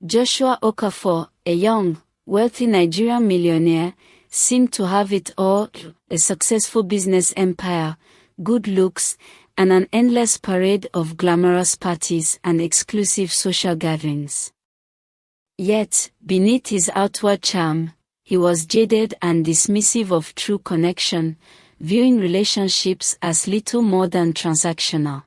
Joshua Okafor, a young, wealthy Nigerian millionaire, seemed to have it all: a successful business empire, good looks, and an endless parade of glamorous parties and exclusive social gatherings. Yet, beneath his outward charm, he was jaded and dismissive of true connection, viewing relationships as little more than transactional.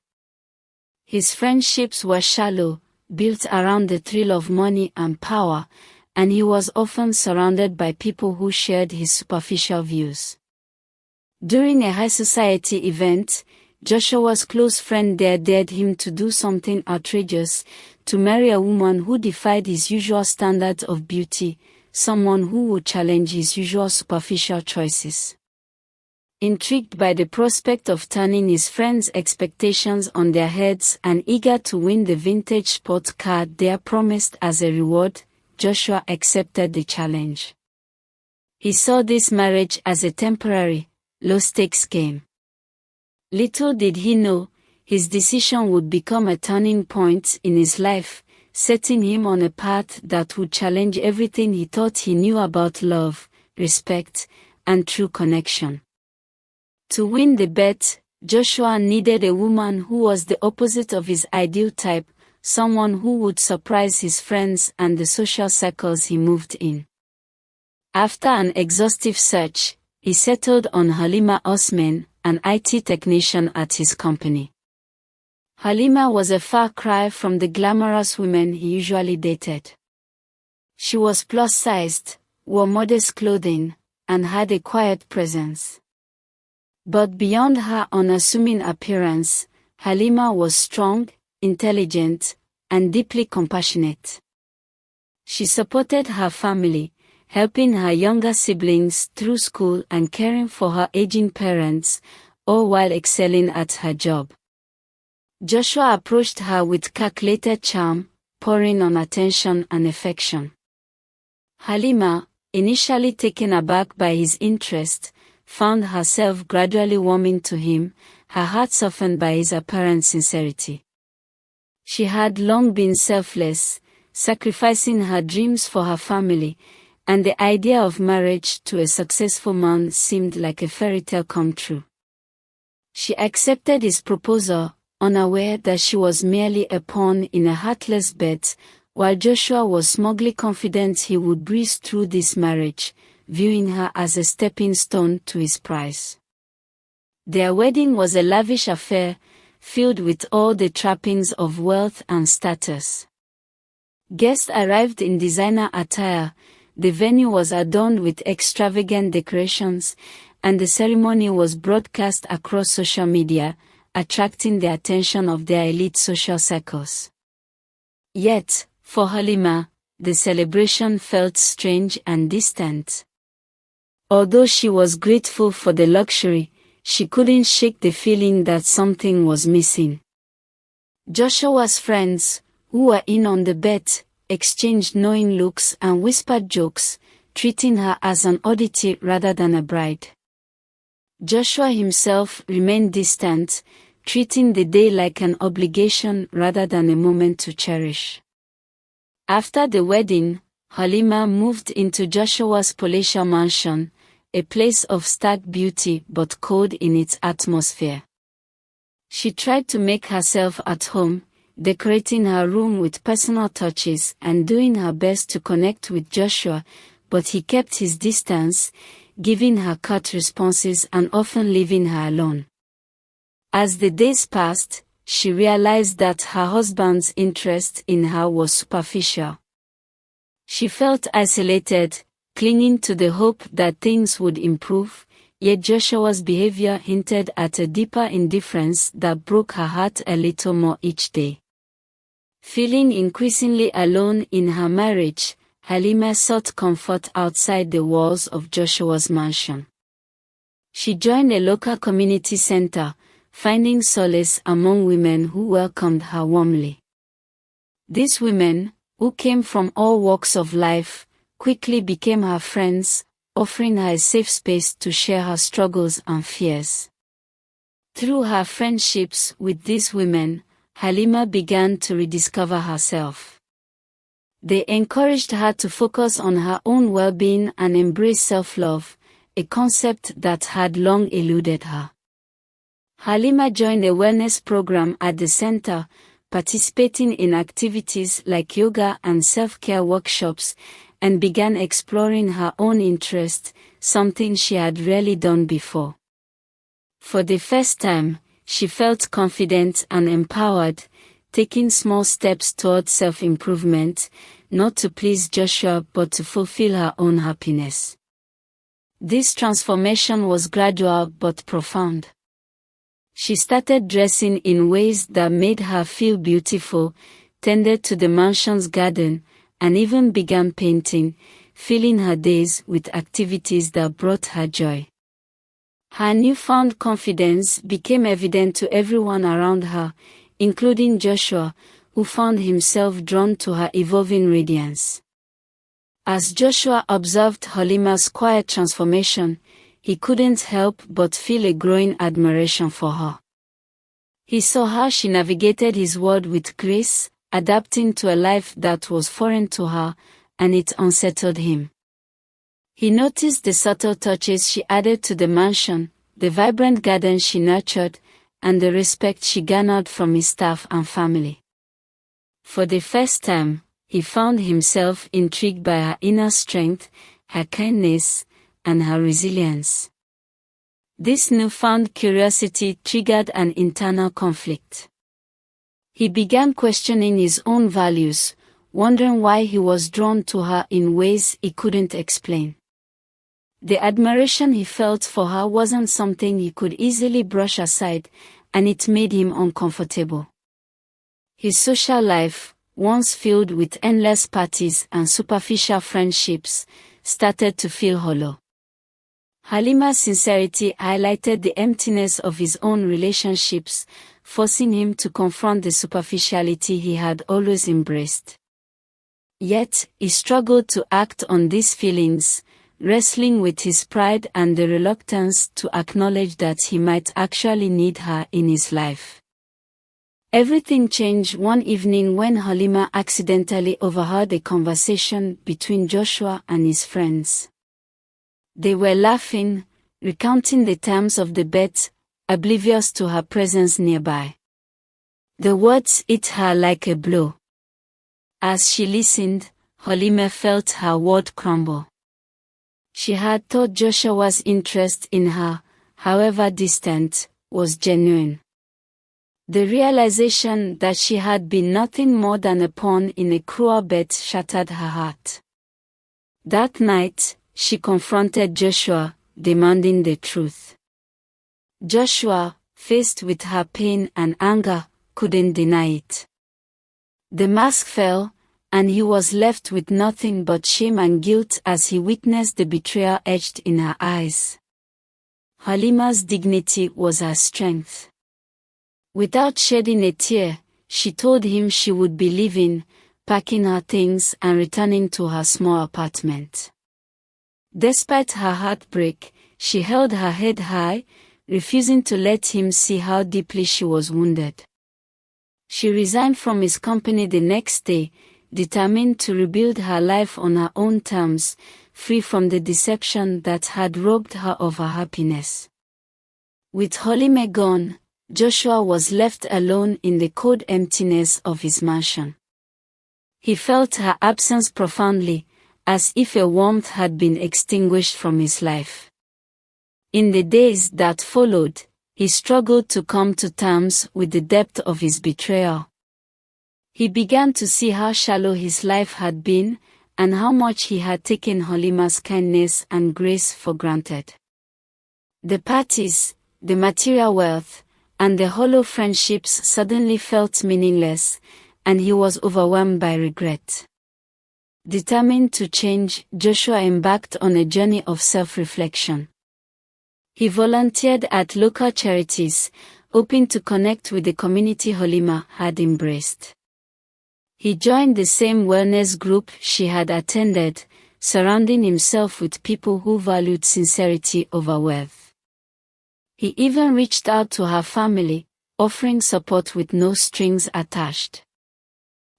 His friendships were shallow, built around the thrill of money and power, and he was often surrounded by people who shared his superficial views. During a high society event, Joshua's close friend dared him to do something outrageous, to marry a woman who defied his usual standards of beauty, someone who would challenge his usual superficial choices. Intrigued by the prospect of turning his friends' expectations on their heads and eager to win the vintage sports car they promised as a reward, Joshua accepted the challenge. He saw this marriage as a temporary, low-stakes game. Little did he know, his decision would become a turning point in his life, setting him on a path that would challenge everything he thought he knew about love, respect, and true connection. To win the bet, Joshua needed a woman who was the opposite of his ideal type, someone who would surprise his friends and the social circles he moved in. After an exhaustive search, he settled on Halima Osman, an IT technician at his company. Halima was a far cry from the glamorous women he usually dated. She was plus-sized, wore modest clothing, and had a quiet presence. But beyond her unassuming appearance, Halima was strong, intelligent, and deeply compassionate. She supported her family, helping her younger siblings through school and caring for her aging parents, all while excelling at her job. Joshua approached her with calculated charm, pouring on attention and affection. Halima, initially taken aback by his interest, found herself gradually warming to him, her heart softened by his apparent sincerity. She had long been selfless, sacrificing her dreams for her family, and the idea of marriage to a successful man seemed like a fairy tale come true. She accepted his proposal, unaware that she was merely a pawn in a heartless bet, while Joshua was smugly confident he would breeze through this marriage, viewing her as a stepping stone to his prize. Their wedding was a lavish affair, filled with all the trappings of wealth and status. Guests arrived in designer attire, the venue was adorned with extravagant decorations, and the ceremony was broadcast across social media, attracting the attention of their elite social circles. Yet, for Halima, the celebration felt strange and distant. Although she was grateful for the luxury, she couldn't shake the feeling that something was missing. Joshua's friends, who were in on the bet, exchanged knowing looks and whispered jokes, treating her as an oddity rather than a bride. Joshua himself remained distant, treating the day like an obligation rather than a moment to cherish. After the wedding, Halima moved into Joshua's palatial mansion, a place of stark beauty but cold in its atmosphere. She tried to make herself at home, decorating her room with personal touches and doing her best to connect with Joshua, but he kept his distance, giving her curt responses and often leaving her alone. As the days passed, she realized that her husband's interest in her was superficial. She felt isolated, clinging to the hope that things would improve, yet Joshua's behavior hinted at a deeper indifference that broke her heart a little more each day. Feeling increasingly alone in her marriage, Halima sought comfort outside the walls of Joshua's mansion. She joined a local community center, finding solace among women who welcomed her warmly. These women, who came from all walks of life, quickly became her friends, offering her a safe space to share her struggles and fears. Through her friendships with these women, Halima began to rediscover herself. They encouraged her to focus on her own well-being and embrace self-love, a concept that had long eluded her. Halima joined a wellness program at the center, participating in activities like yoga and self-care workshops, and began exploring her own interests, something she had rarely done before. For the first time, she felt confident and empowered, taking small steps toward self-improvement, not to please Joshua but to fulfill her own happiness. This transformation was gradual but profound. She started dressing in ways that made her feel beautiful, tended to the mansion's garden, and even began painting, filling her days with activities that brought her joy. Her newfound confidence became evident to everyone around her, including Joshua, who found himself drawn to her evolving radiance. As Joshua observed Halima's quiet transformation, he couldn't help but feel a growing admiration for her. He saw how she navigated his world with grace, adapting to a life that was foreign to her, and it unsettled him. He noticed the subtle touches she added to the mansion, the vibrant garden she nurtured, and the respect she garnered from his staff and family. For the first time, he found himself intrigued by her inner strength, her kindness, and her resilience. This newfound curiosity triggered an internal conflict. He began questioning his own values, wondering why he was drawn to her in ways he couldn't explain. The admiration he felt for her wasn't something he could easily brush aside, and it made him uncomfortable. His social life, once filled with endless parties and superficial friendships, started to feel hollow. Halima's sincerity highlighted the emptiness of his own relationships, forcing him to confront the superficiality he had always embraced. Yet, he struggled to act on these feelings, wrestling with his pride and the reluctance to acknowledge that he might actually need her in his life. Everything changed one evening when Halima accidentally overheard a conversation between Joshua and his friends. They were laughing, recounting the terms of the bet, oblivious to her presence nearby. The words hit her like a blow. As she listened, Halima felt her world crumble. She had thought Joshua's interest in her, however distant, was genuine. The realization that she had been nothing more than a pawn in a cruel bet shattered her heart. That night, she confronted Joshua, demanding the truth. Joshua, faced with her pain and anger, couldn't deny it. The mask fell, and he was left with nothing but shame and guilt as he witnessed the betrayal etched in her eyes. Halima's dignity was her strength. Without shedding a tear, she told him she would be leaving, packing her things and returning to her small apartment. Despite her heartbreak, she held her head high, refusing to let him see how deeply she was wounded. She resigned from his company the next day, determined to rebuild her life on her own terms, free from the deception that had robbed her of her happiness. With Halima gone, Joshua was left alone in the cold emptiness of his mansion. He felt her absence profoundly, as if a warmth had been extinguished from his life. In the days that followed, he struggled to come to terms with the depth of his betrayal. He began to see how shallow his life had been, and how much he had taken Halima's kindness and grace for granted. The parties, the material wealth, and the hollow friendships suddenly felt meaningless, and he was overwhelmed by regret. Determined to change, Joshua embarked on a journey of self-reflection. He volunteered at local charities, hoping to connect with the community Halima had embraced. He joined the same wellness group she had attended, surrounding himself with people who valued sincerity over wealth. He even reached out to her family, offering support with no strings attached.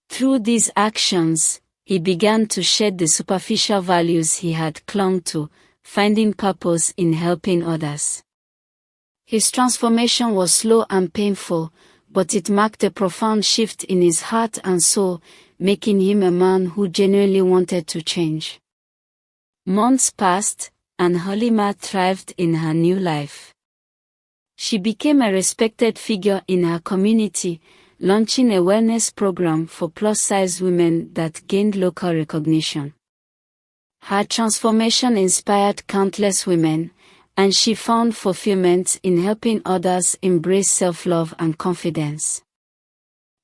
Through these actions, he began to shed the superficial values he had clung to, finding purpose in helping others. His transformation was slow and painful, but it marked a profound shift in his heart and soul, making him a man who genuinely wanted to change. Months passed, and Halima thrived in her new life. She became a respected figure in her community, launching a wellness program for plus-size women that gained local recognition. Her transformation inspired countless women, and she found fulfillment in helping others embrace self-love and confidence.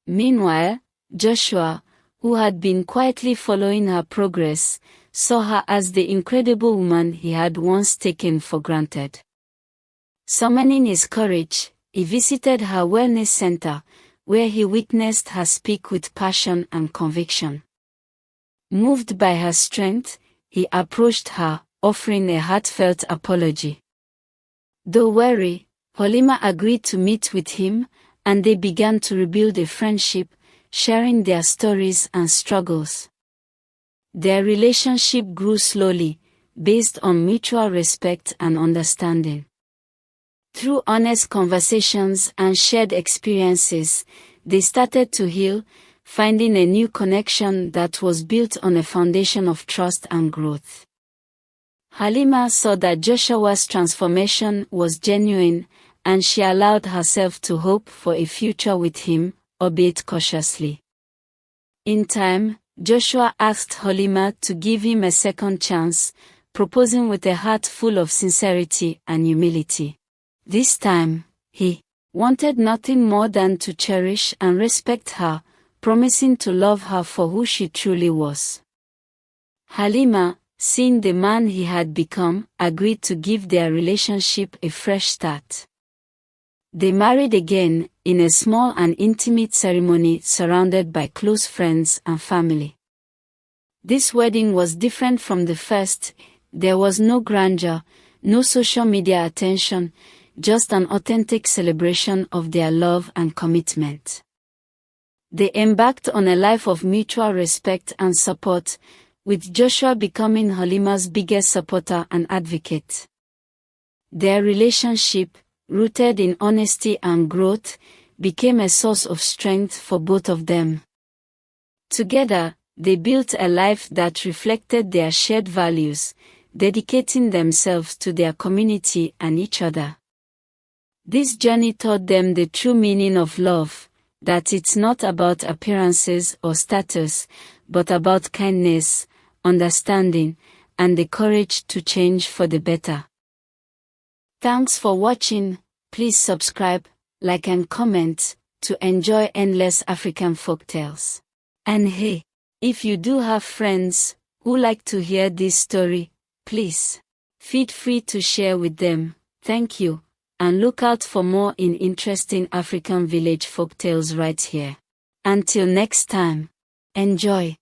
Meanwhile, Joshua, who had been quietly following her progress, saw her as the incredible woman he had once taken for granted. Summoning his courage, he visited her wellness center, where he witnessed her speak with passion and conviction. Moved by her strength, he approached her, offering a heartfelt apology. Though wary, Halima agreed to meet with him, and they began to rebuild a friendship, sharing their stories and struggles. Their relationship grew slowly, based on mutual respect and understanding. Through honest conversations and shared experiences, they started to heal, finding a new connection that was built on a foundation of trust and growth. Halima saw that Joshua's transformation was genuine, and she allowed herself to hope for a future with him, albeit cautiously. In time, Joshua asked Halima to give him a second chance, proposing with a heart full of sincerity and humility. This time, he wanted nothing more than to cherish and respect her, promising to love her for who she truly was. Halima, seeing the man he had become, agreed to give their relationship a fresh start. They married again, in a small and intimate ceremony surrounded by close friends and family. This wedding was different from the first. There was no grandeur, no social media attention, just an authentic celebration of their love and commitment. They embarked on a life of mutual respect and support, with Joshua becoming Halima's biggest supporter and advocate. Their relationship, rooted in honesty and growth, became a source of strength for both of them. Together, they built a life that reflected their shared values, dedicating themselves to their community and each other. This journey taught them the true meaning of love, that it's not about appearances or status, but about kindness, understanding, and the courage to change for the better. Thanks for watching. Please subscribe, like and comment to enjoy endless African folktales. And hey, if you do have friends who like to hear this story, please feel free to share with them. Thank you, and look out for more interesting African village folktales right here. Until next time, enjoy.